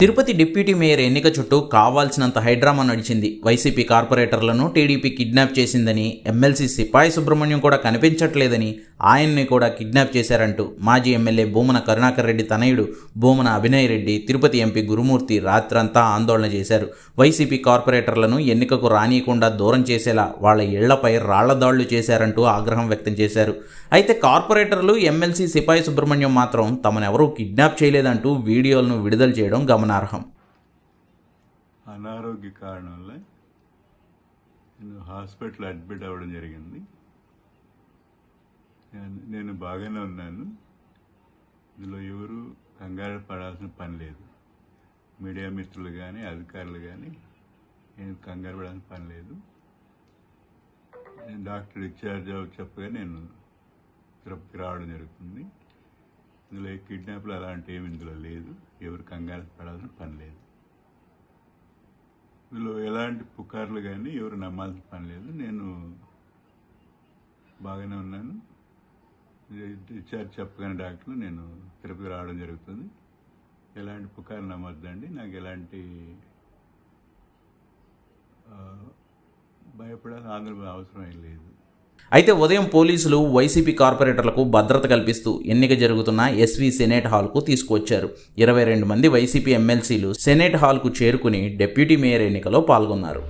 Tirupati deputy mayor ఎన్నిక చుట్టూ కావాల్సినంత హైడ్రామా నడిచింది. వైసీపీ కార్పొరేటర్లను టీడీపీ కిడ్నాప్ చేసిందని, ఎమ్మెల్సీ సిపాయి సుబ్రహ్మణ్యం కూడా కనిపించట్లేదని, ఆయన్ని కూడా కిడ్నాప్ చేశారంటూ మాజీ ఎమ్మెల్యే భూమన కరుణాకర్ రెడ్డి తనయుడు భూమన అభినయ్ రెడ్డి, తిరుపతి ఎంపీ గురుమూర్తి రాత్రంతా ఆందోళన చేశారు. వైసీపీ కార్పొరేటర్లను ఎన్నికకు రానియకుండా దూరం చేసేలా వాళ్ళ ఇళ్లపై రాళ్లదాళ్లు చేశారంటూ ఆగ్రహం వ్యక్తం చేశారు. అయితే కార్పొరేటర్లు, ఎమ్మెల్సీ సిపాయి సుబ్రహ్మణ్యం మాత్రం తమనెవరూ కిడ్నాప్ చేయలేదంటూ వీడియోలను విడుదల చేయడం గమనార్హం. అనారోగ్య కారణం వల్ల నేను హాస్పిటల్ అడ్మిట్ అవ్వడం జరిగింది. నేను బాగానే ఉన్నాను. ఇందులో ఎవరు కంగారు పడాల్సిన పని లేదు. మీడియా మిత్రులు కానీ అధికారులు కానీ నేను కంగారు పడాల్సిన పని లేదు. నేను డాక్టర్ డిశ్చార్జ్ చెప్పగా నేను తిరుపతికి రావడం జరుగుతుంది. ఇందులో కిడ్నాప్లు అలాంటి ఏమి ఇందులో లేదు. ఎవరు కంగారు పడాల్సిన పని లేదు. ఇందులో ఎలాంటి పుకార్లు కానీ ఎవరు నమ్మాల్సిన పని లేదు. నేను బాగానే ఉన్నాను. డిశ్చార్జ్ చెప్పగానే డాక్టర్లు నేను తిరుపతి రావడం జరుగుతుంది. ఎలాంటి పుకార్లు నమ్మొద్దండి. నాకు ఎలాంటి భయపడాల్సిన ఆందోళన అవసరం ఏం లేదు. అయితే ఉదయం పోలీసులు వైసీపీ కార్పొరేటర్లకు భద్రత కల్పిస్తూ ఎన్నిక జరుగుతున్న ఎస్వి సెనేట్ హాల్కు తీసుకువచ్చారు. 22 మంది వైసీపీ ఎమ్మెల్సీలు సెనేట్ హాల్కు చేరుకుని డిప్యూటీ మేయర్ ఎన్నికలో పాల్గొన్నారు.